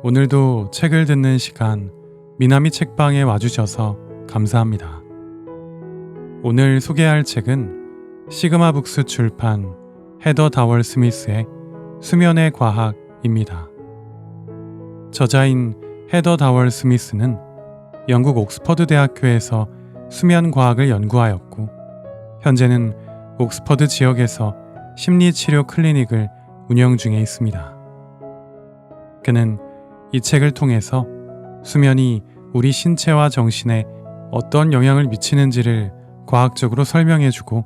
오늘도 책을 듣는 시간 미나미 책방에 와주셔서 감사합니다. 오늘 소개할 책은 시그마 북스 출판 헤더 다월 스미스의 수면의 과학입니다. 저자인 헤더 다월 스미스는 영국 옥스퍼드 대학교에서 수면 과학을 연구하였고 현재는 옥스퍼드 지역에서 심리치료 클리닉을 운영 중에 있습니다. 그는 이 책을 통해서 수면이 우리 신체와 정신에 어떤 영향을 미치는지를 과학적으로 설명해주고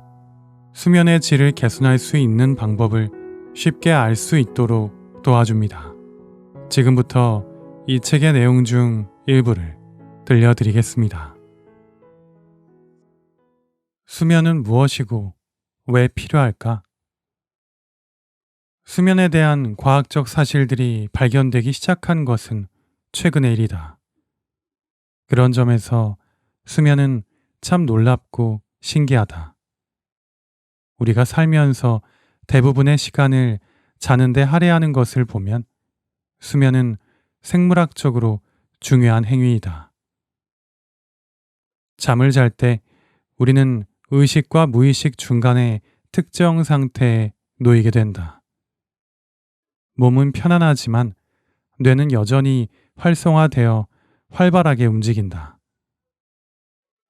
수면의 질을 개선할 수 있는 방법을 쉽게 알 수 있도록 도와줍니다. 지금부터 이 책의 내용 중 일부를 들려드리겠습니다. 수면은 무엇이고 왜 필요할까? 수면에 대한 과학적 사실들이 발견되기 시작한 것은 최근의 일이다. 그런 점에서 수면은 참 놀랍고 신기하다. 우리가 살면서 대부분의 시간을 자는데 할애하는 것을 보면 수면은 생물학적으로 중요한 행위이다. 잠을 잘 때 우리는 의식과 무의식 중간의 특정 상태에 놓이게 된다. 몸은 편안하지만 뇌는 여전히 활성화되어 활발하게 움직인다.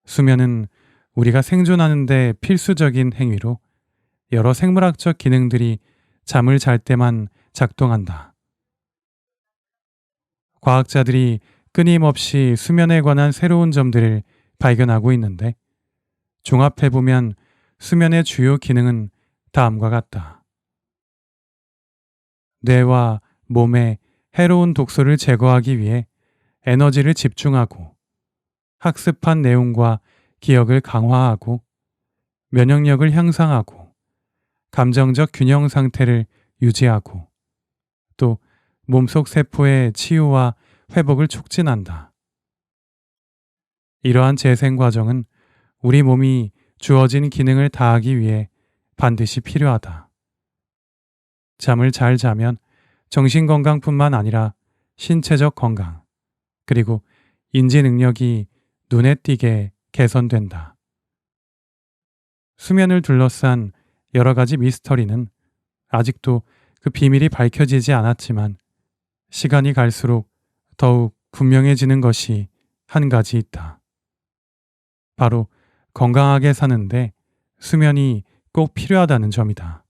수면은 우리가 생존하는 데 필수적인 행위로 여러 생물학적 기능들이 잠을 잘 때만 작동한다. 과학자들이 끊임없이 수면에 관한 새로운 점들을 발견하고 있는데 종합해보면 수면의 주요 기능은 다음과 같다. 뇌와 몸에 해로운 독소를 제거하기 위해 에너지를 집중하고 학습한 내용과 기억을 강화하고 면역력을 향상하고 감정적 균형 상태를 유지하고 또 몸속 세포의 치유와 회복을 촉진한다. 이러한 재생 과정은 우리 몸이 주어진 기능을 다하기 위해 반드시 필요하다. 잠을 잘 자면 정신 건강뿐만 아니라 신체적 건강, 그리고 인지 능력이 눈에 띄게 개선된다. 수면을 둘러싼 여러 가지 미스터리는 아직도 그 비밀이 밝혀지지 않았지만 시간이 갈수록 더욱 분명해지는 것이 한 가지 있다. 바로 건강하게 사는데 수면이 꼭 필요하다는 점이다.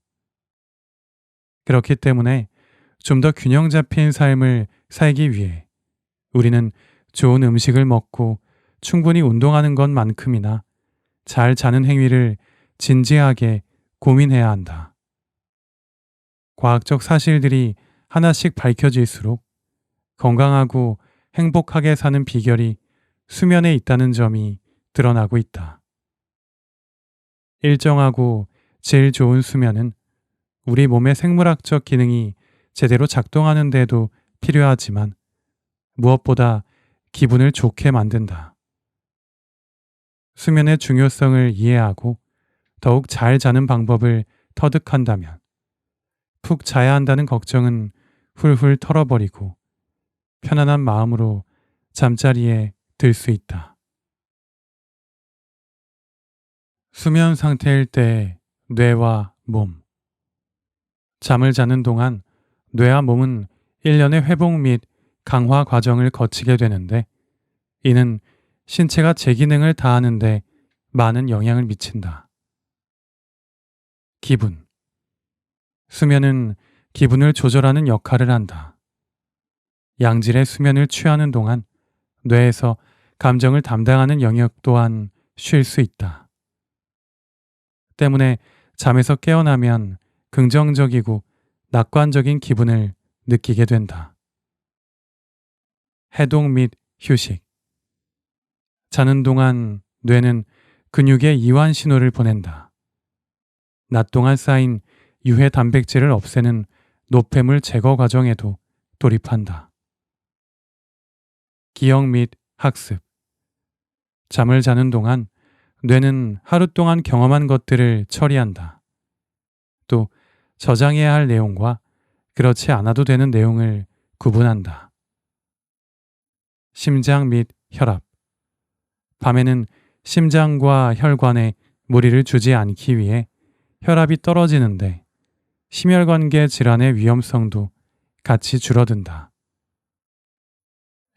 그렇기 때문에 좀 더 균형 잡힌 삶을 살기 위해 우리는 좋은 음식을 먹고 충분히 운동하는 것만큼이나 잘 자는 행위를 진지하게 고민해야 한다. 과학적 사실들이 하나씩 밝혀질수록 건강하고 행복하게 사는 비결이 수면에 있다는 점이 드러나고 있다. 일정하고 질 좋은 수면은 우리 몸의 생물학적 기능이 제대로 작동하는 데도 필요하지만 무엇보다 기분을 좋게 만든다. 수면의 중요성을 이해하고 더욱 잘 자는 방법을 터득한다면 푹 자야 한다는 걱정은 훌훌 털어버리고 편안한 마음으로 잠자리에 들 수 있다. 수면 상태일 때 뇌와 몸. 잠을 자는 동안 뇌와 몸은 일련의 회복 및 강화 과정을 거치게 되는데 이는 신체가 제 기능을 다하는 데 많은 영향을 미친다. 기분. 수면은 기분을 조절하는 역할을 한다. 양질의 수면을 취하는 동안 뇌에서 감정을 담당하는 영역 또한 쉴 수 있다. 때문에 잠에서 깨어나면 긍정적이고 낙관적인 기분을 느끼게 된다. 해독 및 휴식. 자는 동안 뇌는 근육에 이완 신호를 보낸다. 낮 동안 쌓인 유해 단백질을 없애는 노폐물 제거 과정에도 돌입한다. 기억 및 학습. 잠을 자는 동안 뇌는 하루 동안 경험한 것들을 처리한다. 또 저장해야 할 내용과 그렇지 않아도 되는 내용을 구분한다. 심장 및 혈압. 밤에는 심장과 혈관에 무리를 주지 않기 위해 혈압이 떨어지는데 심혈관계 질환의 위험성도 같이 줄어든다.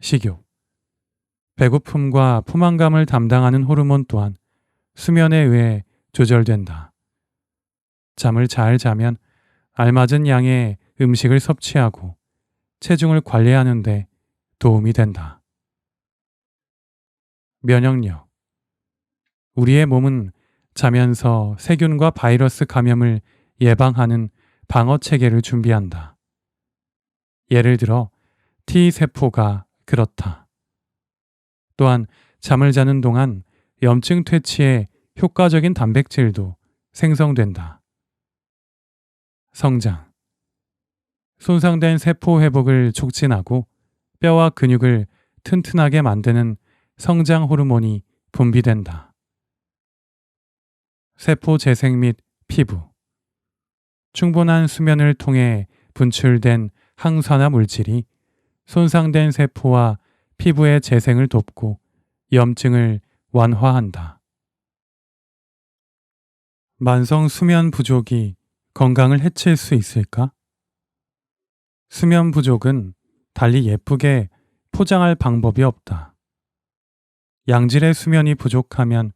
식욕. 배고픔과 포만감을 담당하는 호르몬 또한 수면에 의해 조절된다. 잠을 잘 자면 알맞은 양의 음식을 섭취하고 체중을 관리하는 데 도움이 된다. 면역력. 우리의 몸은 자면서 세균과 바이러스 감염을 예방하는 방어 체계를 준비한다. 예를 들어 T세포가 그렇다. 또한 잠을 자는 동안 염증 퇴치에 효과적인 단백질도 생성된다. 성장. 손상된 세포 회복을 촉진하고 뼈와 근육을 튼튼하게 만드는 성장 호르몬이 분비된다. 세포 재생 및 피부. 충분한 수면을 통해 분출된 항산화 물질이 손상된 세포와 피부의 재생을 돕고 염증을 완화한다. 만성 수면 부족이 건강을 해칠 수 있을까? 수면 부족은 달리 예쁘게 포장할 방법이 없다. 양질의 수면이 부족하면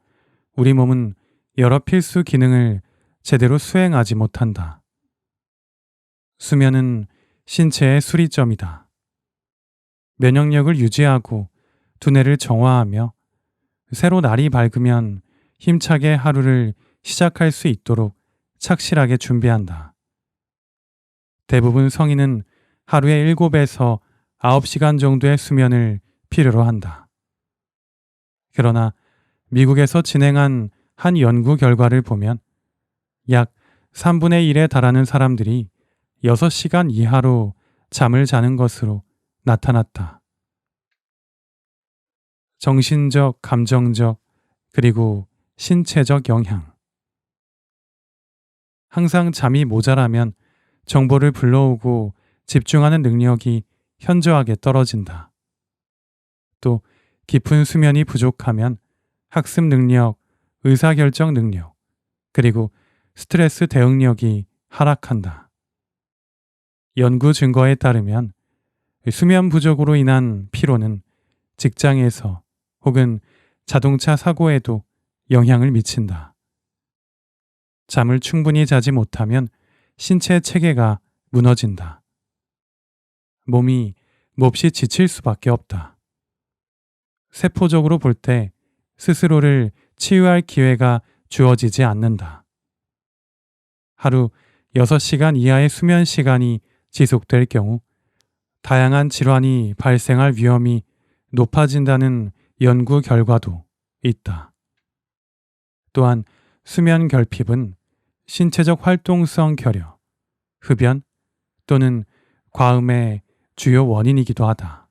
우리 몸은 여러 필수 기능을 제대로 수행하지 못한다. 수면은 신체의 수리점이다. 면역력을 유지하고 두뇌를 정화하며 새로 날이 밝으면 힘차게 하루를 시작할 수 있도록 착실하게 준비한다. 대부분 성인은 하루에 7에서 9시간 정도의 수면을 필요로 한다. 그러나 미국에서 진행한 한 연구 결과를 보면 약 3분의 1에 달하는 사람들이 6시간 이하로 잠을 자는 것으로 나타났다. 정신적, 감정적, 그리고 신체적 영향. 항상 잠이 모자라면 정보를 불러오고 집중하는 능력이 현저하게 떨어진다. 또 깊은 수면이 부족하면 학습 능력, 의사결정 능력, 그리고 스트레스 대응력이 하락한다. 연구 증거에 따르면 수면 부족으로 인한 피로는 직장에서 혹은 자동차 사고에도 영향을 미친다. 잠을 충분히 자지 못하면 신체 체계가 무너진다. 몸이 몹시 지칠 수밖에 없다. 세포적으로 볼 때 스스로를 치유할 기회가 주어지지 않는다. 하루 6시간 이하의 수면 시간이 지속될 경우 다양한 질환이 발생할 위험이 높아진다는 연구 결과도 있다. 또한 수면 결핍은 신체적 활동성 결여, 흡연 또는 과음의 주요 원인이기도 하다.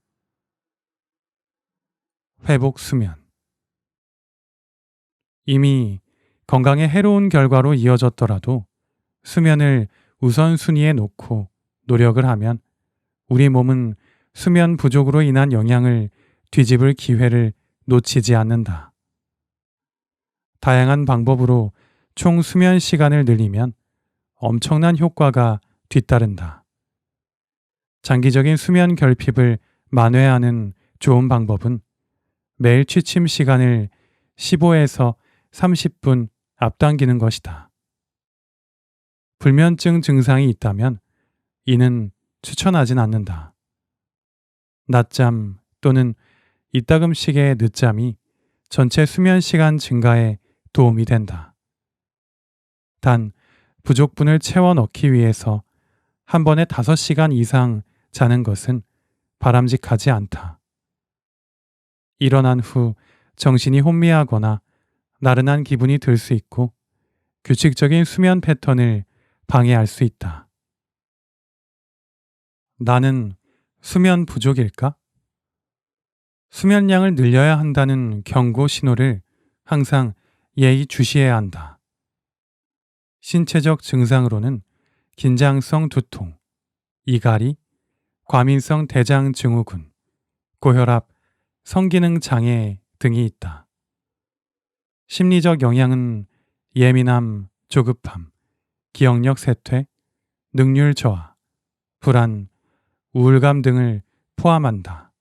회복 수면. 이미 건강에 해로운 결과로 이어졌더라도 수면을 우선순위에 놓고 노력을 하면 우리 몸은 수면 부족으로 인한 영향을 뒤집을 기회를 놓치지 않는다. 다양한 방법으로 총 수면 시간을 늘리면 엄청난 효과가 뒤따른다. 장기적인 수면 결핍을 만회하는 좋은 방법은 매일 취침 시간을 15에서 30분 앞당기는 것이다. 불면증 증상이 있다면 이는 추천하진 않는다. 낮잠 또는 이따금씩의 늦잠이 전체 수면 시간 증가에 도움이 된다. 단, 부족분을 채워 넣기 위해서 한 번에 5시간 이상 자는 것은 바람직하지 않다. 일어난 후 정신이 혼미하거나 나른한 기분이 들 수 있고 규칙적인 수면 패턴을 방해할 수 있다. 나는 수면 부족일까? 수면량을 늘려야 한다는 경고 신호를 항상 예의주시해야 한다. 신체적 증상으로는 긴장성 두통, 이갈이, 과민성 대장 증후군, 고혈압, 성기능 장애 등이 있다. 심리적 영향은 예민함, 조급함, 기억력 쇠퇴, 능률 저하, 불안, 우울감 등을 포함한다.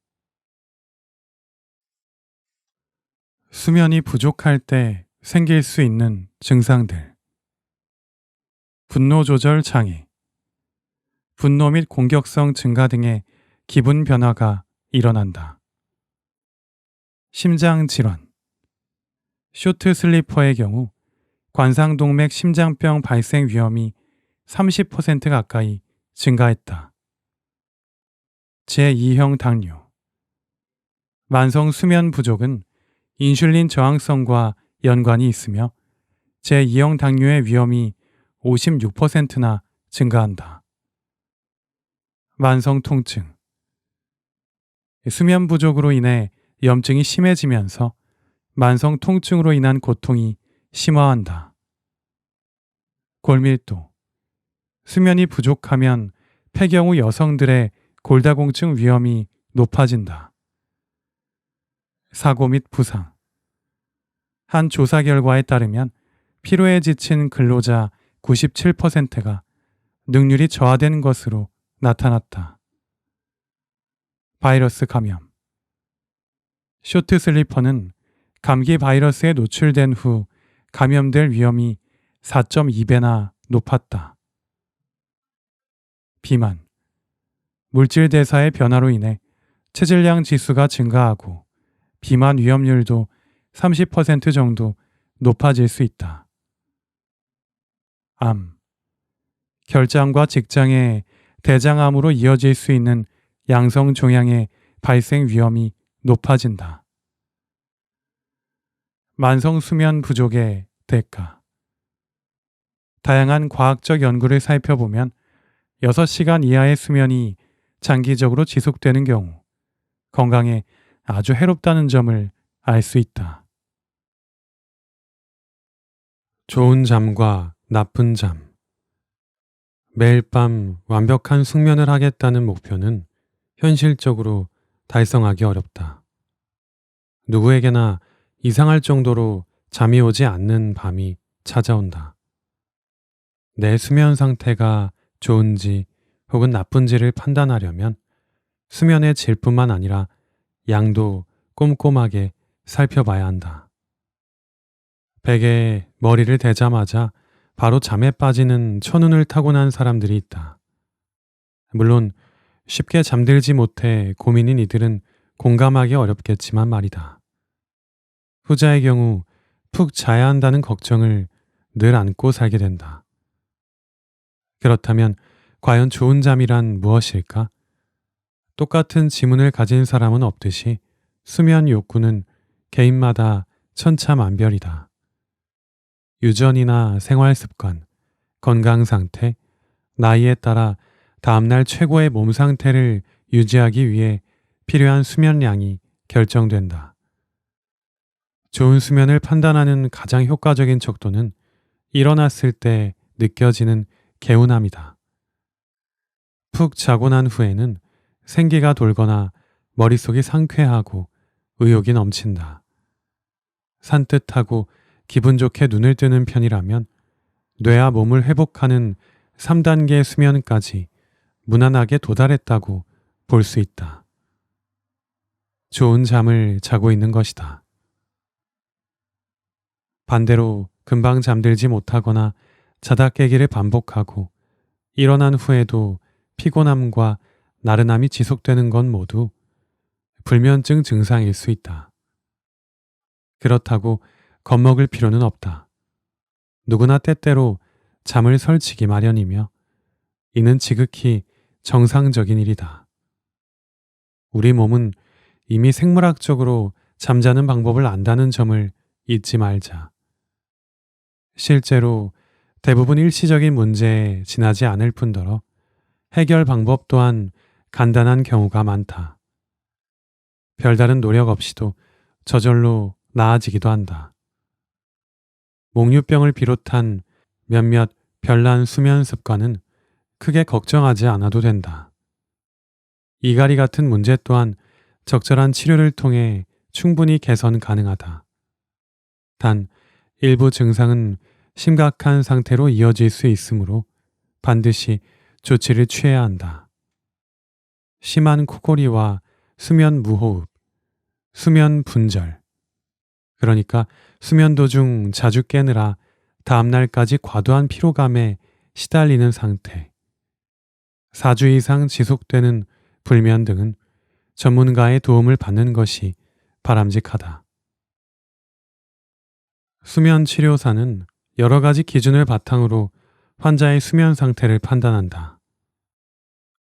수면이 부족할 때 생길 수 있는 증상들. 분노 조절 장애. 분노 및 공격성 증가 등의 기분 변화가 일어난다. 심장 질환. 쇼트 슬리퍼의 경우 관상동맥 심장병 발생 위험이 30% 가까이 증가했다. 제2형 당뇨. 만성 수면 부족은 인슐린 저항성과 연관이 있으며 제2형 당뇨의 위험이 56%나 증가한다. 만성 통증. 수면 부족으로 인해 염증이 심해지면서 만성 통증으로 인한 고통이 심화한다. 골밀도. 수면이 부족하면 폐경 후 여성들의 골다공증 위험이 높아진다. 사고 및 부상. 한 조사 결과에 따르면 피로에 지친 근로자 97%가 능률이 저하된 것으로 나타났다. 바이러스 감염. 쇼트 슬리퍼는 감기 바이러스에 노출된 후 감염될 위험이 4.2배나 높았다. 비만. 물질 대사의 변화로 인해 체질량 지수가 증가하고 비만 위험률도 30% 정도 높아질 수 있다. 암. 결장과 직장의 대장암으로 이어질 수 있는 양성 종양의 발생 위험이 높아진다. 만성 수면 부족의 대가. 다양한 과학적 연구를 살펴보면 6시간 이하의 수면이 장기적으로 지속되는 경우 건강에 아주 해롭다는 점을 알 수 있다. 좋은 잠과 나쁜 잠. 매일 밤 완벽한 숙면을 하겠다는 목표는 현실적으로 달성하기 어렵다. 누구에게나 이상할 정도로 잠이 오지 않는 밤이 찾아온다. 내 수면 상태가 좋은지 혹은 나쁜지를 판단하려면 수면의 질뿐만 아니라 양도 꼼꼼하게 살펴봐야 한다. 베개에 머리를 대자마자 바로 잠에 빠지는 천운을 타고난 사람들이 있다. 물론 쉽게 잠들지 못해 고민인 이들은 공감하기 어렵겠지만 말이다. 후자의 경우 푹 자야 한다는 걱정을 늘 안고 살게 된다. 그렇다면 과연 좋은 잠이란 무엇일까? 똑같은 지문을 가진 사람은 없듯이 수면 욕구는 개인마다 천차만별이다. 유전이나 생활 습관, 건강 상태, 나이에 따라 다음날 최고의 몸 상태를 유지하기 위해 필요한 수면량이 결정된다. 좋은 수면을 판단하는 가장 효과적인 척도는 일어났을 때 느껴지는 개운함이다. 푹 자고 난 후에는 생기가 돌거나 머릿속이 상쾌하고 의욕이 넘친다. 산뜻하고 기분 좋게 눈을 뜨는 편이라면 뇌와 몸을 회복하는 3단계 수면까지 무난하게 도달했다고 볼 수 있다. 좋은 잠을 자고 있는 것이다. 반대로 금방 잠들지 못하거나 자다 깨기를 반복하고 일어난 후에도 피곤함과 나른함이 지속되는 건 모두 불면증 증상일 수 있다. 그렇다고 겁먹을 필요는 없다. 누구나 때때로 잠을 설치기 마련이며 이는 지극히 정상적인 일이다. 우리 몸은 이미 생물학적으로 잠자는 방법을 안다는 점을 잊지 말자. 실제로 대부분 일시적인 문제에 지나지 않을 뿐더러 해결 방법 또한 간단한 경우가 많다. 별다른 노력 없이도 저절로 나아지기도 한다. 목류병을 비롯한 몇몇 별난 수면 습관은 크게 걱정하지 않아도 된다. 이갈이 같은 문제 또한 적절한 치료를 통해 충분히 개선 가능하다. 단, 일부 증상은 심각한 상태로 이어질 수 있으므로 반드시 조치를 취해야 한다. 심한 코골이와 수면 무호흡, 수면 분절, 그러니까 수면 도중 자주 깨느라 다음날까지 과도한 피로감에 시달리는 상태, 4주 이상 지속되는 불면 등은 전문가의 도움을 받는 것이 바람직하다. 수면 치료사는 여러 가지 기준을 바탕으로 환자의 수면 상태를 판단한다.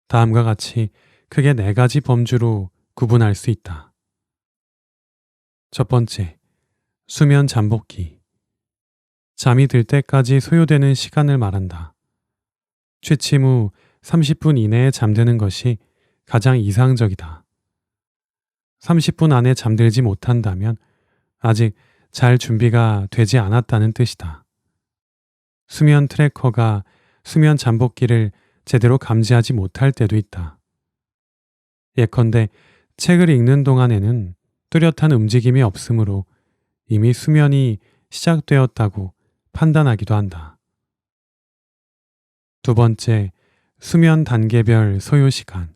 다음과 같이 크게 4가지 범주로 구분할 수 있다. 첫 번째, 수면 잠복기. 잠이 들 때까지 소요되는 시간을 말한다. 취침 후 30분 이내에 잠드는 것이 가장 이상적이다. 30분 안에 잠들지 못한다면 아직 잘 준비가 되지 않았다는 뜻이다. 수면 트래커가 수면 잠복기를 제대로 감지하지 못할 때도 있다. 예컨대 책을 읽는 동안에는 뚜렷한 움직임이 없으므로 이미 수면이 시작되었다고 판단하기도 한다. 두 번째, 수면 단계별 소요 시간.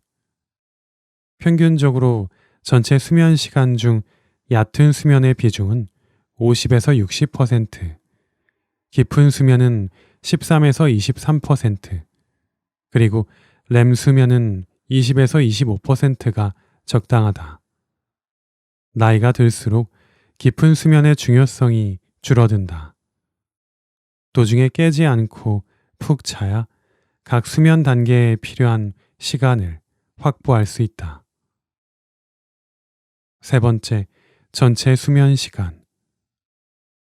평균적으로 전체 수면 시간 중 얕은 수면의 비중은 50에서 60%, 깊은 수면은 13에서 23%, 그리고 렘 수면은 20에서 25%가 적당하다. 나이가 들수록 깊은 수면의 중요성이 줄어든다. 도중에 깨지 않고 푹 자야 각 수면 단계에 필요한 시간을 확보할 수 있다. 세 번째, 전체 수면 시간.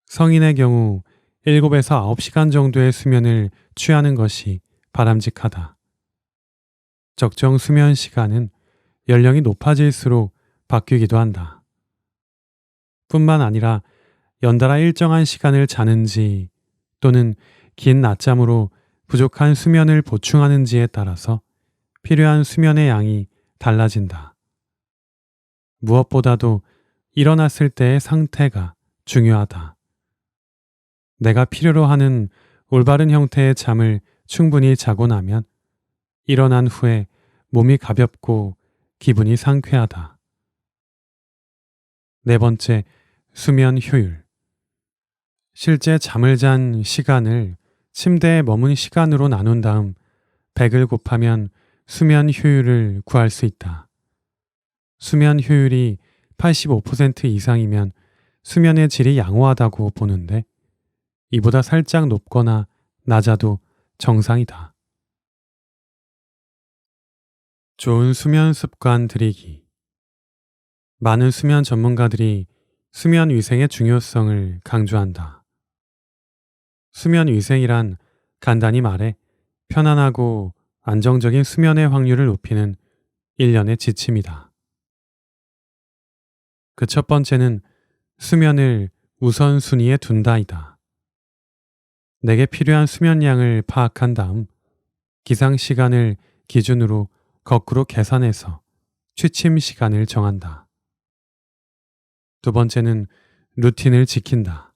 성인의 경우 7에서 9시간 정도의 수면을 취하는 것이 바람직하다. 적정 수면 시간은 연령이 높아질수록 바뀌기도 한다. 뿐만 아니라 연달아 일정한 시간을 자는지 또는 긴 낮잠으로 부족한 수면을 보충하는지에 따라서 필요한 수면의 양이 달라진다. 무엇보다도 일어났을 때의 상태가 중요하다. 내가 필요로 하는 올바른 형태의 잠을 충분히 자고 나면 일어난 후에 몸이 가볍고 기분이 상쾌하다. 네 번째, 수면 효율. 실제 잠을 잔 시간을 침대에 머문 시간으로 나눈 다음 100을 곱하면 수면 효율을 구할 수 있다. 수면 효율이 85% 이상이면 수면의 질이 양호하다고 보는데 이보다 살짝 높거나 낮아도 정상이다. 좋은 수면 습관 들이기. 많은 수면 전문가들이 수면 위생의 중요성을 강조한다. 수면 위생이란 간단히 말해 편안하고 안정적인 수면의 확률을 높이는 일련의 지침이다. 그 첫 번째는 수면을 우선순위에 둔다이다. 내게 필요한 수면량을 파악한 다음 기상 시간을 기준으로 거꾸로 계산해서 취침 시간을 정한다. 두 번째는 루틴을 지킨다.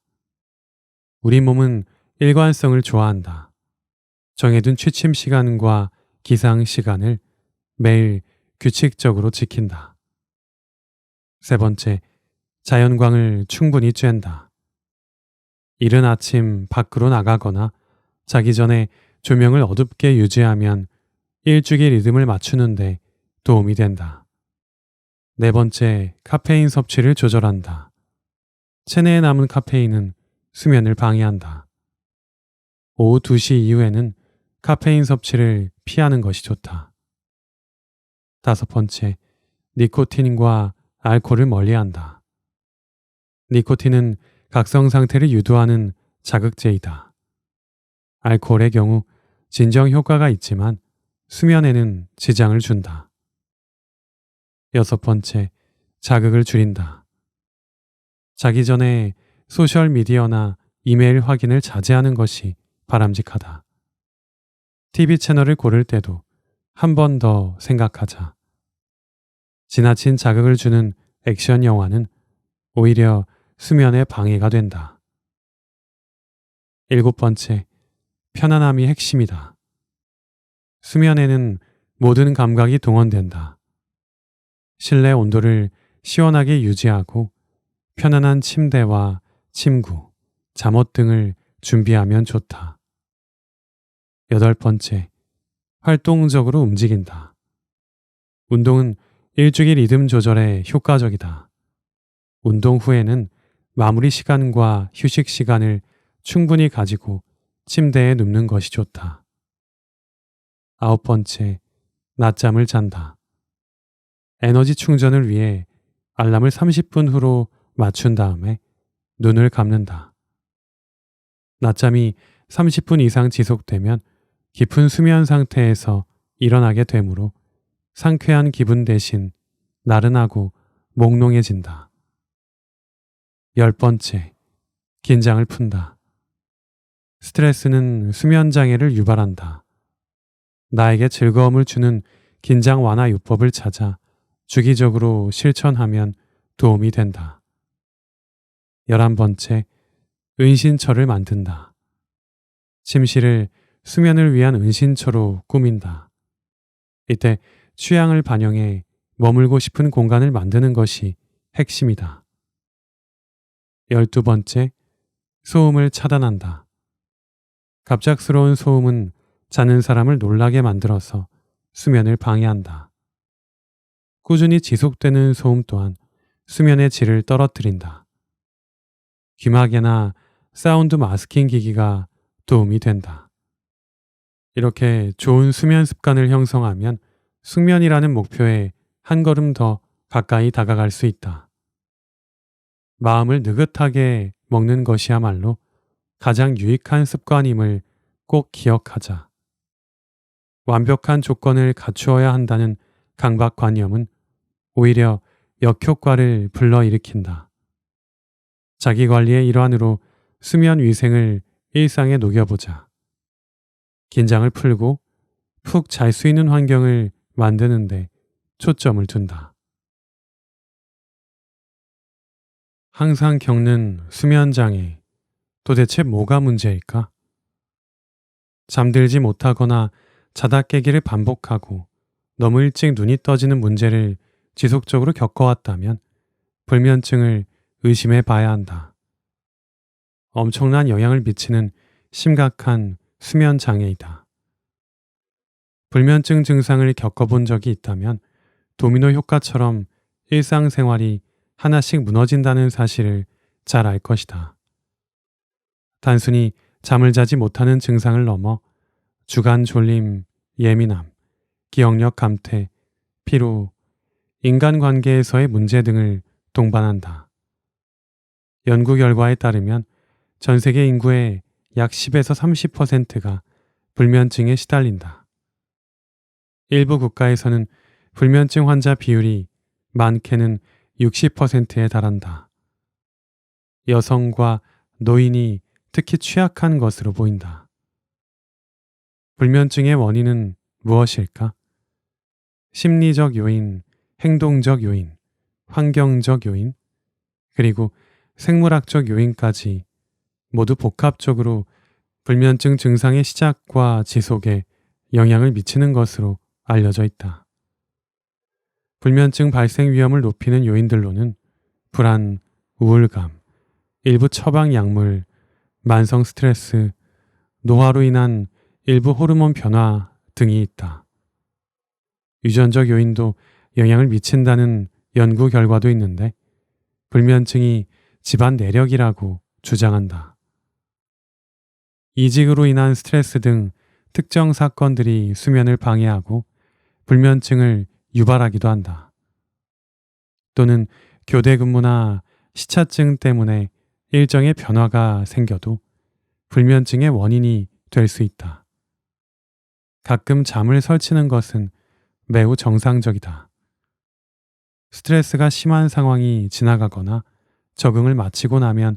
우리 몸은 일관성을 좋아한다. 정해둔 취침 시간과 기상 시간을 매일 규칙적으로 지킨다. 세 번째, 자연광을 충분히 쬐다. 이른 아침 밖으로 나가거나 자기 전에 조명을 어둡게 유지하면 일주기 리듬을 맞추는데 도움이 된다. 네 번째, 카페인 섭취를 조절한다. 체내에 남은 카페인은 수면을 방해한다. 오후 2시 이후에는 카페인 섭취를 피하는 것이 좋다. 다섯 번째, 니코틴과 알코올을 멀리한다. 니코틴은 각성 상태를 유도하는 자극제이다. 알코올의 경우 진정 효과가 있지만 수면에는 지장을 준다. 여섯 번째, 자극을 줄인다. 자기 전에 소셜미디어나 이메일 확인을 자제하는 것이 바람직하다. TV 채널을 고를 때도 한 번 더 생각하자. 지나친 자극을 주는 액션 영화는 오히려 수면에 방해가 된다. 7번째, 편안함이 핵심이다. 수면에는 모든 감각이 동원된다. 실내 온도를 시원하게 유지하고 편안한 침대와 침구, 잠옷 등을 준비하면 좋다. 8번째, 활동적으로 움직인다. 운동은 일주기 리듬 조절에 효과적이다. 운동 후에는 마무리 시간과 휴식 시간을 충분히 가지고 침대에 눕는 것이 좋다. 9번째, 낮잠을 잔다. 에너지 충전을 위해 알람을 30분 후로 맞춘 다음에 눈을 감는다. 낮잠이 30분 이상 지속되면 깊은 수면 상태에서 일어나게 되므로 상쾌한 기분 대신 나른하고 몽롱해진다. 10번째, 긴장을 푼다. 스트레스는 수면 장애를 유발한다. 나에게 즐거움을 주는 긴장 완화 요법을 찾아 주기적으로 실천하면 도움이 된다. 11번째, 은신처를 만든다. 침실을 수면을 위한 은신처로 꾸민다. 이때 취향을 반영해 머물고 싶은 공간을 만드는 것이 핵심이다. 12번째, 소음을 차단한다. 갑작스러운 소음은 자는 사람을 놀라게 만들어서 수면을 방해한다. 꾸준히 지속되는 소음 또한 수면의 질을 떨어뜨린다. 귀마개나 사운드 마스킹 기기가 도움이 된다. 이렇게 좋은 수면 습관을 형성하면 숙면이라는 목표에 한 걸음 더 가까이 다가갈 수 있다. 마음을 느긋하게 먹는 것이야말로 가장 유익한 습관임을 꼭 기억하자. 완벽한 조건을 갖추어야 한다는 강박관념은 오히려 역효과를 불러일으킨다. 자기관리의 일환으로 수면 위생을 일상에 녹여보자. 긴장을 풀고 푹 잘 수 있는 환경을 만드는데 초점을 둔다. 항상 겪는 수면 장애, 도대체 뭐가 문제일까? 잠들지 못하거나 자다 깨기를 반복하고 너무 일찍 눈이 떠지는 문제를 지속적으로 겪어왔다면 불면증을 의심해 봐야 한다. 엄청난 영향을 미치는 심각한 수면 장애이다. 불면증 증상을 겪어본 적이 있다면 도미노 효과처럼 일상생활이 하나씩 무너진다는 사실을 잘 알 것이다. 단순히 잠을 자지 못하는 증상을 넘어 주간 졸림, 예민함, 기억력 감퇴, 피로, 인간관계에서의 문제 등을 동반한다. 연구 결과에 따르면 전 세계 인구의 약 10에서 30%가 불면증에 시달린다. 일부 국가에서는 불면증 환자 비율이 많게는 60%에 달한다. 여성과 노인이 특히 취약한 것으로 보인다. 불면증의 원인은 무엇일까? 심리적 요인, 행동적 요인, 환경적 요인, 그리고 생물학적 요인까지 모두 복합적으로 불면증 증상의 시작과 지속에 영향을 미치는 것으로 알려져 있다. 불면증 발생 위험을 높이는 요인들로는 불안, 우울감, 일부 처방 약물, 만성 스트레스, 노화로 인한 일부 호르몬 변화 등이 있다. 유전적 요인도 영향을 미친다는 연구 결과도 있는데 불면증이 집안 내력이라고 주장한다. 이직으로 인한 스트레스 등 특정 사건들이 수면을 방해하고 불면증을 유발하기도 한다. 또는 교대 근무나 시차증 때문에 일정의 변화가 생겨도 불면증의 원인이 될 수 있다. 가끔 잠을 설치는 것은 매우 정상적이다. 스트레스가 심한 상황이 지나가거나 적응을 마치고 나면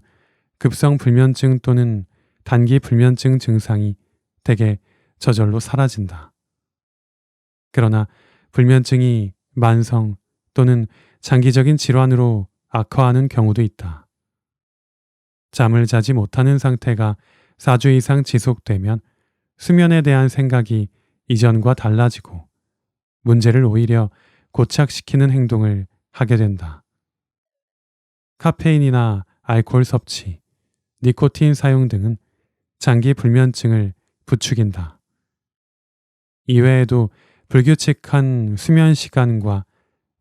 급성 불면증 또는 단기 불면증 증상이 대개 저절로 사라진다. 그러나 불면증이 만성, 또는 장기적인 질환으로 악화하는 경우도 있다. 잠을 자지 못하는 상태가 4주 이상 지속되면 수면에 대한 생각이 이전과 달라지고 문제를 오히려 고착시키는 행동을 하게 된다. 카페인이나 알코올 섭취, 니코틴 사용 등은 장기 불면증을 부추긴다. 이외에도 불규칙한 수면 시간과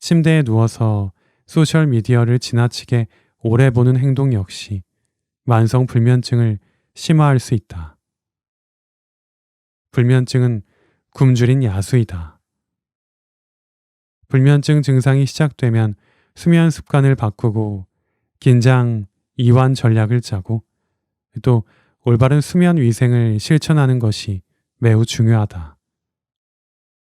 침대에 누워서 소셜미디어를 지나치게 오래 보는 행동 역시 만성 불면증을 심화할 수 있다. 불면증은 굶주린 야수이다. 불면증 증상이 시작되면 수면 습관을 바꾸고 긴장, 이완 전략을 짜고 또 올바른 수면 위생을 실천하는 것이 매우 중요하다.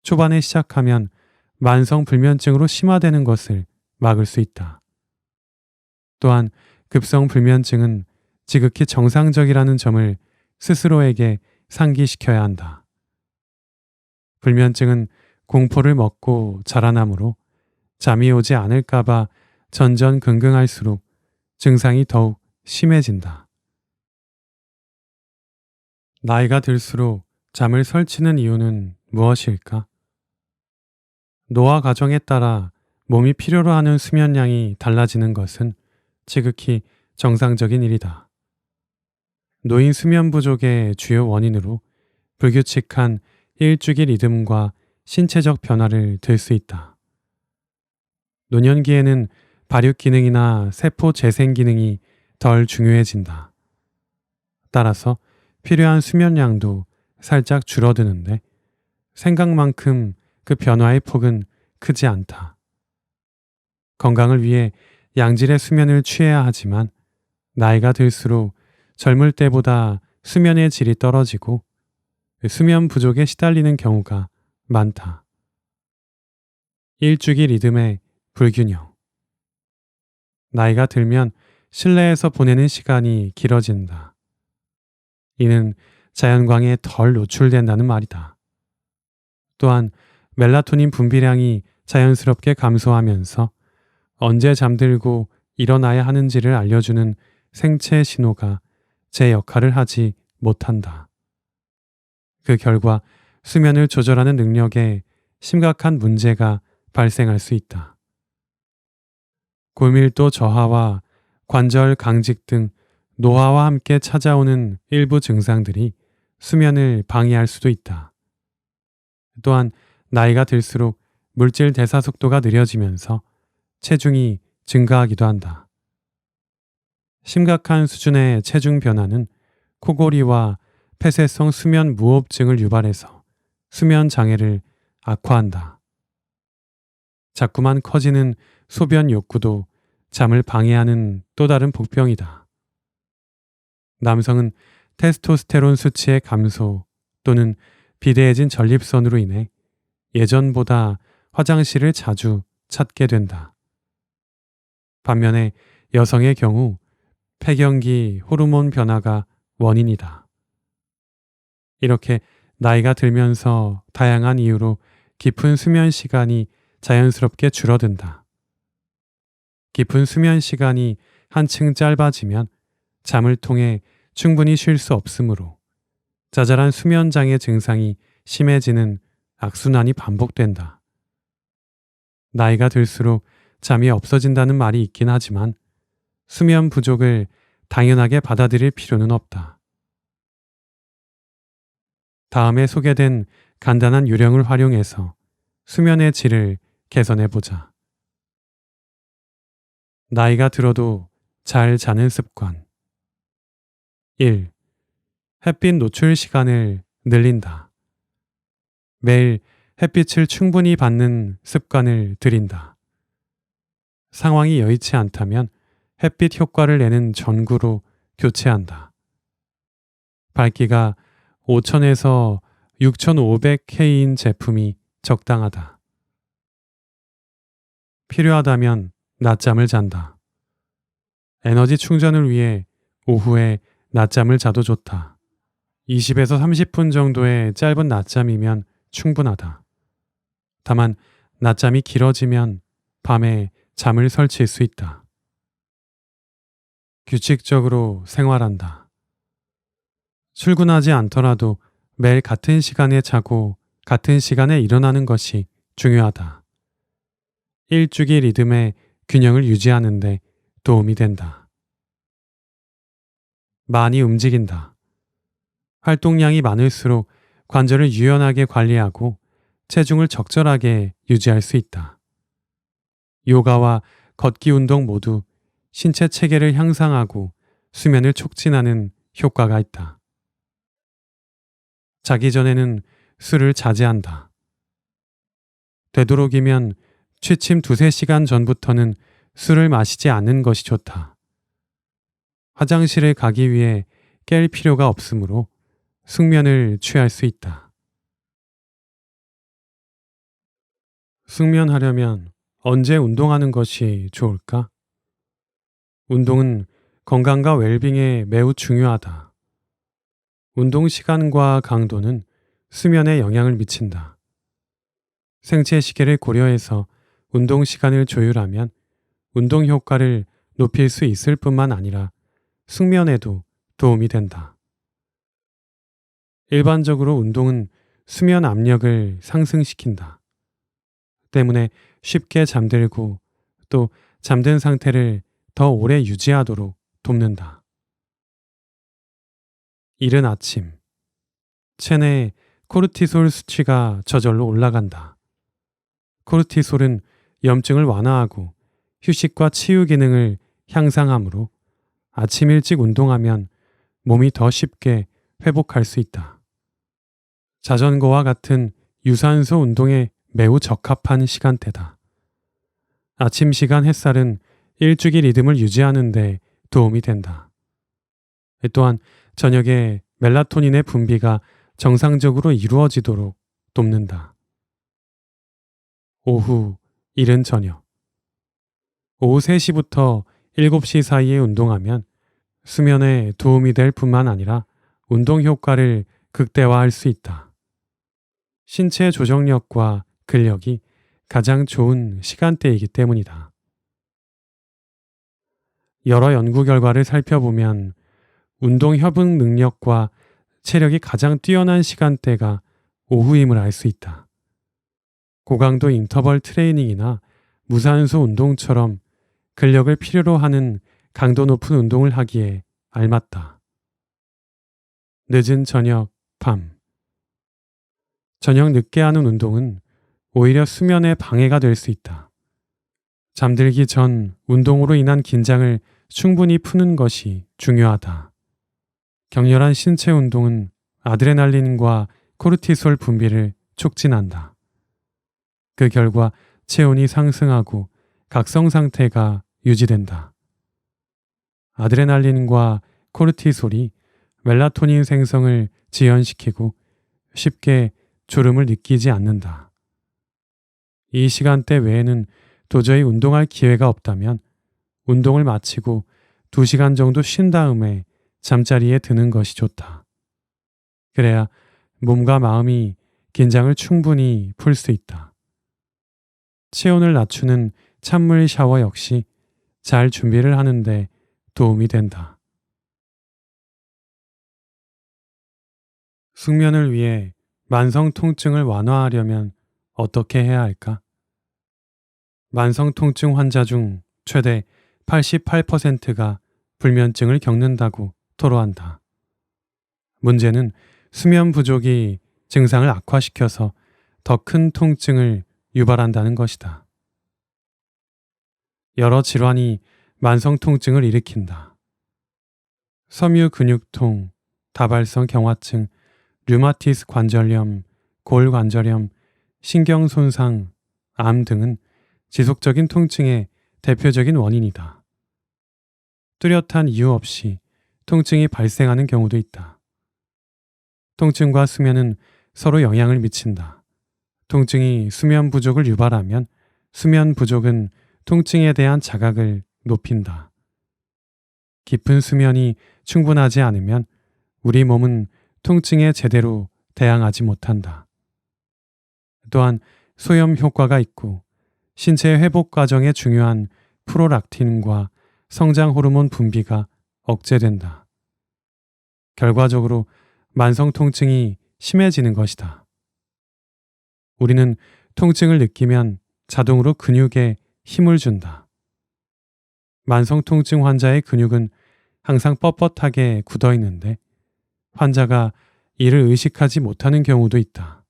초반에 시작하면 만성 불면증으로 심화되는 것을 막을 수 있다. 또한 급성 불면증은 지극히 정상적이라는 점을 스스로에게 상기시켜야 한다. 불면증은 공포를 먹고 자라나므로 잠이 오지 않을까봐 전전긍긍할수록 증상이 더욱 심해진다. 나이가 들수록 잠을 설치는 이유는 무엇일까? 노화 과정에 따라 몸이 필요로 하는 수면량이 달라지는 것은 지극히 정상적인 일이다. 노인 수면 부족의 주요 원인으로 불규칙한 일주기 리듬과 신체적 변화를 들 수 있다. 노년기에는 발육 기능이나 세포 재생 기능이 덜 중요해진다. 따라서 필요한 수면량도 살짝 줄어드는데 생각만큼 그 변화의 폭은 크지 않다. 건강을 위해 양질의 수면을 취해야 하지만 나이가 들수록 젊을 때보다 수면의 질이 떨어지고 수면 부족에 시달리는 경우가 많다. 일주기 리듬의 불균형. 나이가 들면 실내에서 보내는 시간이 길어진다. 이는 자연광에 덜 노출된다는 말이다. 또한 멜라토닌 분비량이 자연스럽게 감소하면서 언제 잠들고 일어나야 하는지를 알려주는 생체 신호가 제 역할을 하지 못한다. 그 결과 수면을 조절하는 능력에 심각한 문제가 발생할 수 있다. 골밀도 저하와 관절 강직 등 노화와 함께 찾아오는 일부 증상들이 수면을 방해할 수도 있다. 또한 나이가 들수록 물질 대사 속도가 느려지면서 체중이 증가하기도 한다. 심각한 수준의 체중 변화는 코골이와 폐쇄성 수면 무호흡증을 유발해서 수면 장애를 악화한다. 자꾸만 커지는 소변 욕구도 잠을 방해하는 또 다른 복병이다. 남성은 테스토스테론 수치의 감소 또는 비대해진 전립선으로 인해 예전보다 화장실을 자주 찾게 된다. 반면에 여성의 경우 폐경기 호르몬 변화가 원인이다. 이렇게 나이가 들면서 다양한 이유로 깊은 수면 시간이 자연스럽게 줄어든다. 깊은 수면 시간이 한층 짧아지면 잠을 통해 충분히 쉴 수 없으므로 자잘한 수면 장애 증상이 심해지는 악순환이 반복된다. 나이가 들수록 잠이 없어진다는 말이 있긴 하지만 수면 부족을 당연하게 받아들일 필요는 없다. 다음에 소개된 간단한 요령을 활용해서 수면의 질을 개선해보자. 나이가 들어도 잘 자는 습관. 1. 햇빛 노출 시간을 늘린다. 매일 햇빛을 충분히 받는 습관을 들인다. 상황이 여의치 않다면 햇빛 효과를 내는 전구로 교체한다. 밝기가 5000에서 6500K인 제품이 적당하다. 필요하다면 낮잠을 잔다. 에너지 충전을 위해 오후에 낮잠을 자도 좋다. 20에서 30분 정도의 짧은 낮잠이면 충분하다. 다만 낮잠이 길어지면 밤에 잠을 설칠 수 있다. 규칙적으로 생활한다. 출근하지 않더라도 매일 같은 시간에 자고 같은 시간에 일어나는 것이 중요하다. 일주기 리듬의 균형을 유지하는 데 도움이 된다. 많이 움직인다. 활동량이 많을수록 관절을 유연하게 관리하고 체중을 적절하게 유지할 수 있다. 요가와 걷기 운동 모두 신체 체계를 향상하고 수면을 촉진하는 효과가 있다. 자기 전에는 술을 자제한다. 되도록이면 취침 2~3시간 전부터는 술을 마시지 않는 것이 좋다. 화장실을 가기 위해 깰 필요가 없으므로 숙면을 취할 수 있다. 숙면하려면 언제 운동하는 것이 좋을까? 운동은 건강과 웰빙에 매우 중요하다. 운동 시간과 강도는 수면에 영향을 미친다. 생체 시계를 고려해서 운동 시간을 조율하면 운동 효과를 높일 수 있을 뿐만 아니라 숙면에도 도움이 된다. 일반적으로 운동은 수면 압력을 상승시킨다. 때문에 쉽게 잠들고 또 잠든 상태를 더 오래 유지하도록 돕는다. 이른 아침, 체내에 코르티솔 수치가 저절로 올라간다. 코르티솔은 염증을 완화하고 휴식과 치유 기능을 향상하므로 아침 일찍 운동하면 몸이 더 쉽게 회복할 수 있다. 자전거와 같은 유산소 운동에 매우 적합한 시간대다. 아침 시간 햇살은 일주기 리듬을 유지하는 데 도움이 된다. 또한 저녁에 멜라토닌의 분비가 정상적으로 이루어지도록 돕는다. 오후, 이른 저녁. 오후 3시부터 7시 사이에 운동하면 수면에 도움이 될 뿐만 아니라 운동 효과를 극대화할 수 있다. 신체 조정력과 근력이 가장 좋은 시간대이기 때문이다. 여러 연구 결과를 살펴보면 운동 협응 능력과 체력이 가장 뛰어난 시간대가 오후임을 알 수 있다. 고강도 인터벌 트레이닝이나 무산소 운동처럼 근력을 필요로 하는 강도 높은 운동을 하기에 알맞다. 늦은 저녁, 밤. 저녁 늦게 하는 운동은 오히려 수면에 방해가 될 수 있다. 잠들기 전 운동으로 인한 긴장을 충분히 푸는 것이 중요하다. 격렬한 신체 운동은 아드레날린과 코르티솔 분비를 촉진한다. 그 결과 체온이 상승하고 각성 상태가 유지된다. 아드레날린과 코르티솔이 멜라토닌 생성을 지연시키고 쉽게 졸음을 느끼지 않는다. 이 시간대 외에는 도저히 운동할 기회가 없다면 운동을 마치고 2시간 정도 쉰 다음에 잠자리에 드는 것이 좋다. 그래야 몸과 마음이 긴장을 충분히 풀 수 있다. 체온을 낮추는 찬물 샤워 역시 잘 준비를 하는데 도움이 된다. 숙면을 위해 만성 통증을 완화하려면 어떻게 해야 할까? 만성 통증 환자 중 최대 88%가 불면증을 겪는다고 토로한다. 문제는 수면 부족이 증상을 악화시켜서 더 큰 통증을 유발한다는 것이다. 여러 질환이 만성 통증을 일으킨다. 섬유 근육통, 다발성 경화증, 류마티스 관절염, 골관절염, 신경 손상, 암 등은 지속적인 통증의 대표적인 원인이다. 뚜렷한 이유 없이 통증이 발생하는 경우도 있다. 통증과 수면은 서로 영향을 미친다. 통증이 수면 부족을 유발하면 수면 부족은 통증에 대한 자각을 높인다. 깊은 수면이 충분하지 않으면 우리 몸은 통증에 제대로 대항하지 못한다. 또한 소염 효과가 있고 신체 회복 과정에 중요한 프로락틴과 성장 호르몬 분비가 억제된다. 결과적으로 만성 통증이 심해지는 것이다. 우리는 통증을 느끼면 자동으로 근육에 힘을 준다. 만성 통증 환자의 근육은 항상 뻣뻣하게 굳어 있는데 환자가 이를 의식하지 못하는 경우도 있다.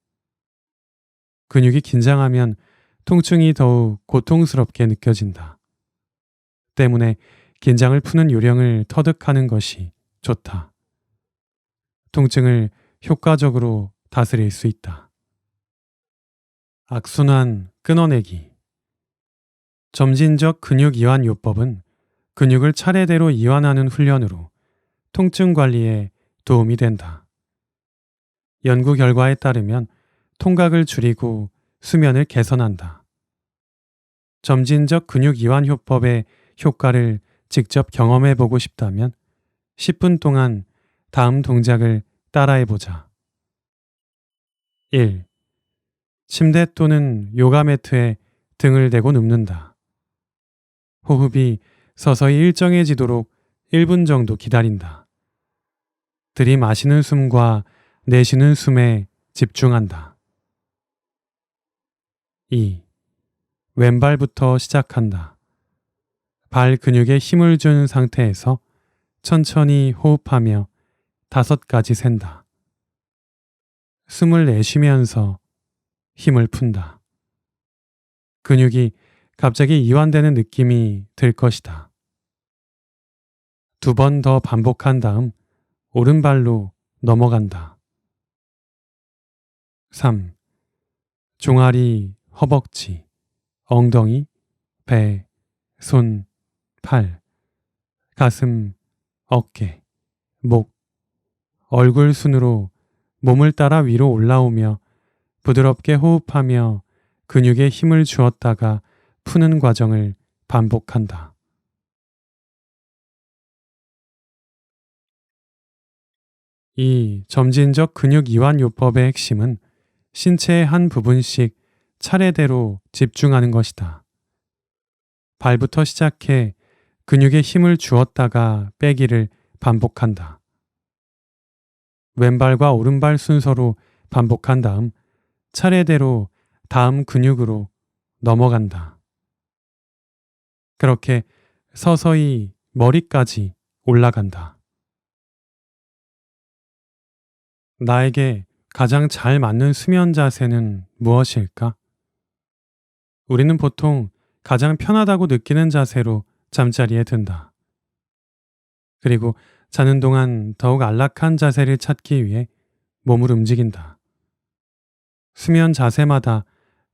근육이 긴장하면 통증이 더욱 고통스럽게 느껴진다. 때문에 긴장을 푸는 요령을 터득하는 것이 좋다. 통증을 효과적으로 다스릴 수 있다. 악순환 끊어내기. 점진적 근육 이완 요법은 근육을 차례대로 이완하는 훈련으로 통증 관리에 도움이 된다. 연구 결과에 따르면 통각을 줄이고 수면을 개선한다. 점진적 근육 이완 요법의 효과를 직접 경험해 보고 싶다면 10분 동안 다음 동작을 따라해 보자. 1. 침대 또는 요가 매트에 등을 대고 눕는다. 호흡이 서서히 일정해지도록 1분 정도 기다린다. 들이마시는 숨과 내쉬는 숨에 집중한다. 2. 왼발부터 시작한다. 발 근육에 힘을 준 상태에서 천천히 호흡하며 5가지 센다. 숨을 내쉬면서 힘을 푼다. 근육이 갑자기 이완되는 느낌이 들 것이다. 2번 더 반복한 다음 오른발로 넘어간다. 3. 종아리, 허벅지, 엉덩이, 배, 손, 팔, 가슴, 어깨, 목, 얼굴 순으로 몸을 따라 위로 올라오며 부드럽게 호흡하며 근육에 힘을 주었다가 푸는 과정을 반복한다. 이 점진적 근육 이완 요법의 핵심은 신체의 한 부분씩 차례대로 집중하는 것이다. 발부터 시작해 근육에 힘을 주었다가 빼기를 반복한다. 왼발과 오른발 순서로 반복한 다음 차례대로 다음 근육으로 넘어간다. 그렇게 서서히 머리까지 올라간다. 나에게 가장 잘 맞는 수면 자세는 무엇일까? 우리는 보통 가장 편하다고 느끼는 자세로 잠자리에 든다. 그리고 자는 동안 더욱 안락한 자세를 찾기 위해 몸을 움직인다. 수면 자세마다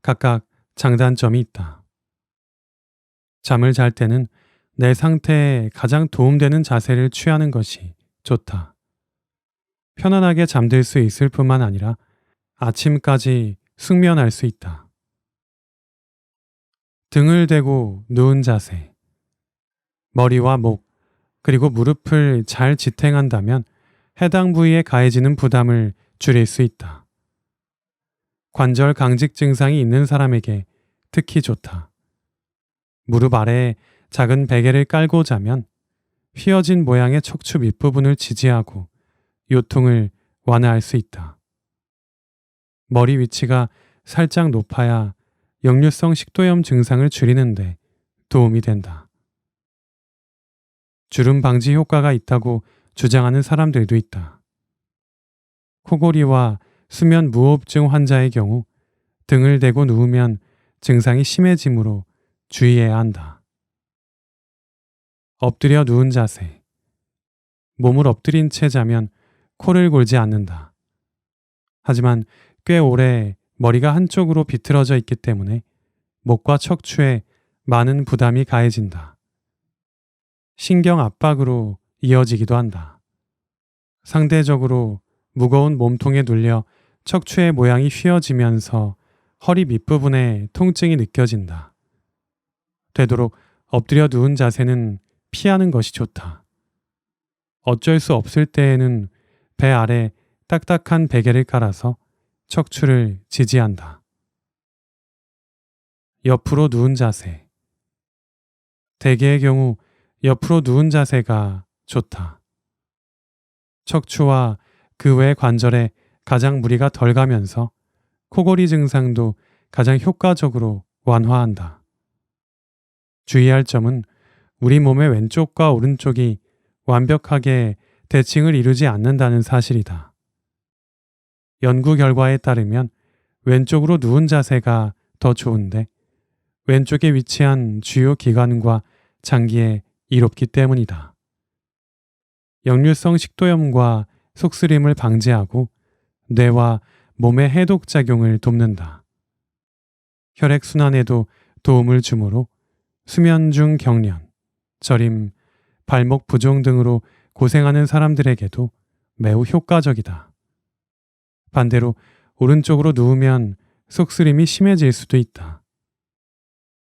각각 장단점이 있다. 잠을 잘 때는 내 상태에 가장 도움되는 자세를 취하는 것이 좋다. 편안하게 잠들 수 있을 뿐만 아니라 아침까지 숙면할 수 있다. 등을 대고 누운 자세. 머리와 목, 그리고 무릎을 잘 지탱한다면 해당 부위에 가해지는 부담을 줄일 수 있다. 관절 강직 증상이 있는 사람에게 특히 좋다. 무릎 아래에 작은 베개를 깔고 자면 휘어진 모양의 척추 밑부분을 지지하고 요통을 완화할 수 있다. 머리 위치가 살짝 높아야 역류성 식도염 증상을 줄이는데 도움이 된다. 주름 방지 효과가 있다고 주장하는 사람들도 있다. 코골이와 수면 무호흡증 환자의 경우 등을 대고 누우면 증상이 심해지므로 주의해야 한다. 엎드려 누운 자세. 몸을 엎드린 채 자면 코를 골지 않는다. 하지만 꽤 오래 머리가 한쪽으로 비틀어져 있기 때문에 목과 척추에 많은 부담이 가해진다. 신경 압박으로 이어지기도 한다. 상대적으로 무거운 몸통에 눌려 척추의 모양이 휘어지면서 허리 밑부분에 통증이 느껴진다. 되도록 엎드려 누운 자세는 피하는 것이 좋다. 어쩔 수 없을 때에는 배 아래 딱딱한 베개를 깔아서 척추를 지지한다. 옆으로 누운 자세. 대개의 경우 옆으로 누운 자세가 좋다. 척추와 그 외 관절에 가장 무리가 덜 가면서 코골이 증상도 가장 효과적으로 완화한다. 주의할 점은 우리 몸의 왼쪽과 오른쪽이 완벽하게 대칭을 이루지 않는다는 사실이다. 연구 결과에 따르면 왼쪽으로 누운 자세가 더 좋은데 왼쪽에 위치한 주요 기관과 장기에 이롭기 때문이다. 역류성 식도염과 속쓰림을 방지하고 뇌와 몸의 해독작용을 돕는다. 혈액순환에도 도움을 주므로 수면 중 경련, 저림, 발목 부종 등으로 고생하는 사람들에게도 매우 효과적이다. 반대로 오른쪽으로 누우면 속쓰림이 심해질 수도 있다.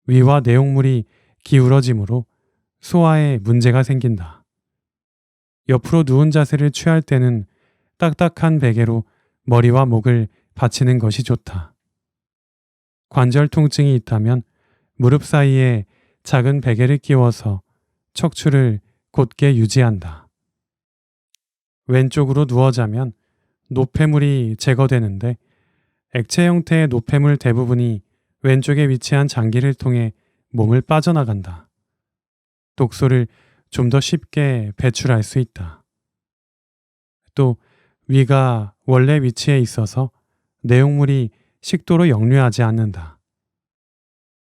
위와 내용물이 기울어지므로 소화에 문제가 생긴다. 옆으로 누운 자세를 취할 때는 딱딱한 베개로 머리와 목을 받치는 것이 좋다. 관절 통증이 있다면 무릎 사이에 작은 베개를 끼워서 척추를 곧게 유지한다. 왼쪽으로 누워 자면 노폐물이 제거되는데 액체 형태의 노폐물 대부분이 왼쪽에 위치한 장기를 통해 몸을 빠져나간다. 독소를 좀 더 쉽게 배출할 수 있다. 또 위가 원래 위치에 있어서 내용물이 식도로 역류하지 않는다.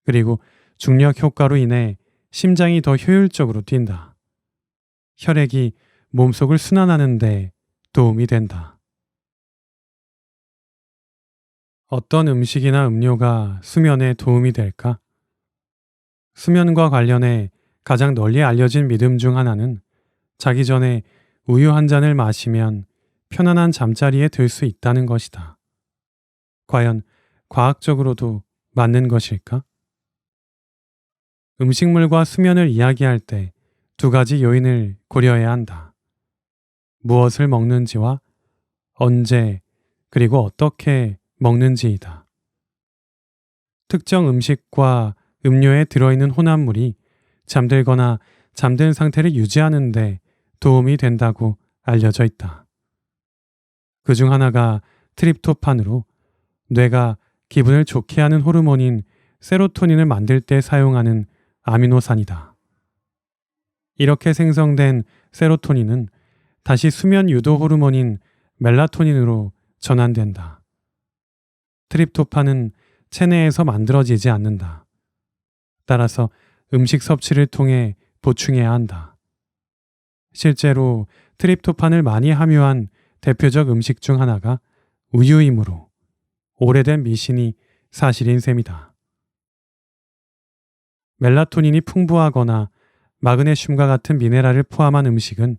그리고 중력 효과로 인해 심장이 더 효율적으로 뛴다. 혈액이 몸속을 순환하는 데 도움이 된다. 어떤 음식이나 음료가 수면에 도움이 될까? 수면과 관련해 가장 널리 알려진 믿음 중 하나는 자기 전에 우유 한 잔을 마시면 편안한 잠자리에 들 수 있다는 것이다. 과연 과학적으로도 맞는 것일까? 음식물과 수면을 이야기할 때 두 가지 요인을 고려해야 한다. 무엇을 먹는지와 언제 그리고 어떻게 먹는지이다. 특정 음식과 음료에 들어있는 혼합물이 잠들거나 잠든 상태를 유지하는 데 도움이 된다고 알려져 있다. 그 중 하나가 트립토판으로 뇌가 기분을 좋게 하는 호르몬인 세로토닌을 만들 때 사용하는 아미노산이다. 이렇게 생성된 세로토닌은 다시 수면 유도 호르몬인 멜라토닌으로 전환된다. 트립토판은 체내에서 만들어지지 않는다. 따라서 음식 섭취를 통해 보충해야 한다. 실제로 트립토판을 많이 함유한 대표적 음식 중 하나가 우유이므로 오래된 미신이 사실인 셈이다. 멜라토닌이 풍부하거나 마그네슘과 같은 미네랄을 포함한 음식은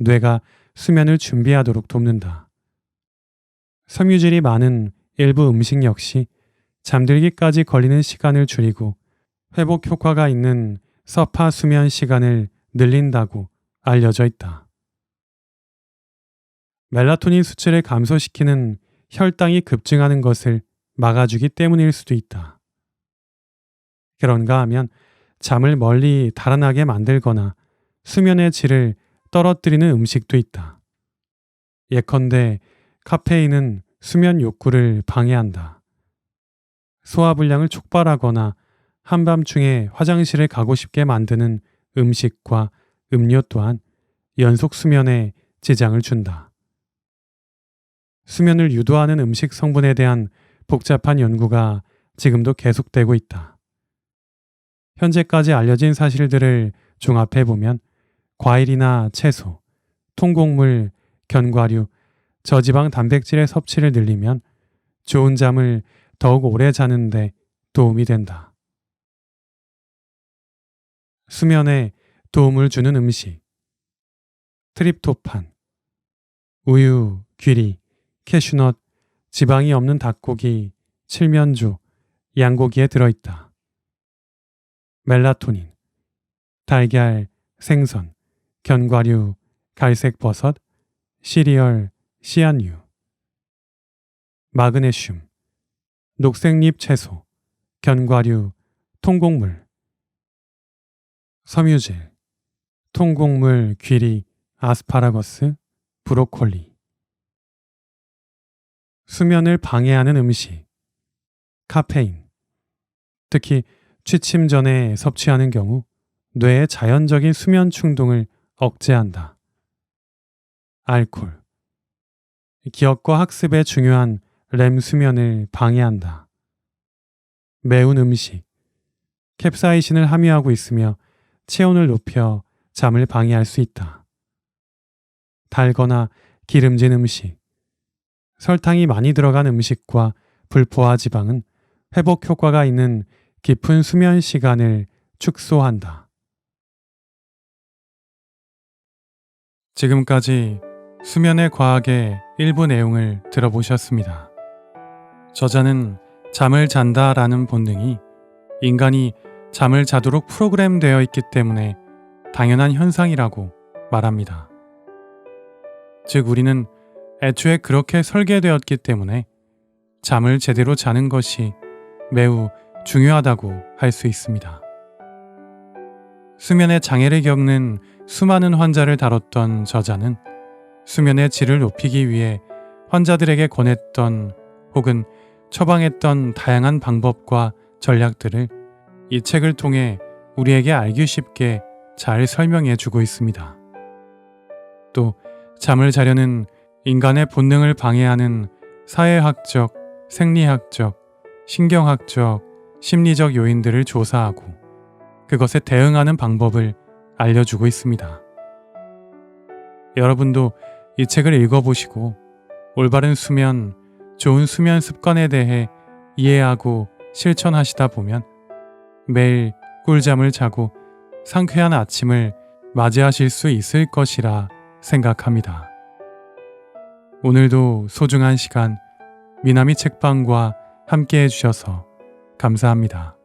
뇌가 수면을 준비하도록 돕는다. 섬유질이 많은 일부 음식 역시 잠들기까지 걸리는 시간을 줄이고 회복 효과가 있는 서파 수면 시간을 늘린다고 알려져 있다. 멜라토닌 수치를 감소시키는 혈당이 급증하는 것을 막아주기 때문일 수도 있다. 그런가 하면 잠을 멀리 달아나게 만들거나 수면의 질을 떨어뜨리는 음식도 있다. 예컨대 카페인은 수면 욕구를 방해한다. 소화불량을 촉발하거나 한밤중에 화장실을 가고 싶게 만드는 음식과 음료 또한 연속 수면에 지장을 준다. 수면을 유도하는 음식 성분에 대한 복잡한 연구가 지금도 계속되고 있다. 현재까지 알려진 사실들을 종합해보면 과일이나 채소, 통곡물, 견과류, 저지방 단백질의 섭취를 늘리면 좋은 잠을 더욱 오래 자는 데 도움이 된다. 수면에 도움을 주는 음식. 트립토판, 우유, 귀리, 캐슈넛, 지방이 없는 닭고기, 칠면조, 양고기에 들어있다. 멜라토닌, 달걀, 생선, 견과류, 갈색버섯, 시리얼, 씨앗류. 마그네슘, 녹색잎 채소, 견과류, 통곡물, 섬유질, 통곡물, 귀리, 아스파라거스, 브로콜리. 수면을 방해하는 음식, 카페인. 특히 취침 전에 섭취하는 경우 뇌의 자연적인 수면 충동을 억제한다. 알코올. 기억과 학습에 중요한 렘 수면을 방해한다. 매운 음식. 캡사이신을 함유하고 있으며 체온을 높여 잠을 방해할 수 있다. 달거나 기름진 음식. 설탕이 많이 들어간 음식과 불포화 지방은 회복 효과가 있는 깊은 수면 시간을 축소한다. 지금까지 수면의 과학의 일부 내용을 들어보셨습니다. 저자는 잠을 잔다라는 본능이 인간이 잠을 자도록 프로그램되어 있기 때문에 당연한 현상이라고 말합니다. 즉, 우리는 애초에 그렇게 설계되었기 때문에 잠을 제대로 자는 것이 매우 중요하다고 할 수 있습니다. 수면의 장애를 겪는 수많은 환자를 다뤘던 저자는 수면의 질을 높이기 위해 환자들에게 권했던 혹은 처방했던 다양한 방법과 전략들을 이 책을 통해 우리에게 알기 쉽게 잘 설명해 주고 있습니다. 또 잠을 자려는 인간의 본능을 방해하는 사회학적, 생리학적, 신경학적, 심리적 요인들을 조사하고 그것에 대응하는 방법을 알려주고 있습니다. 여러분도 이 책을 읽어보시고 올바른 수면, 좋은 수면 습관에 대해 이해하고 실천하시다 보면 매일 꿀잠을 자고 상쾌한 아침을 맞이하실 수 있을 것이라 생각합니다. 오늘도 소중한 시간 미나미 책방과 함께 해주셔서 감사합니다.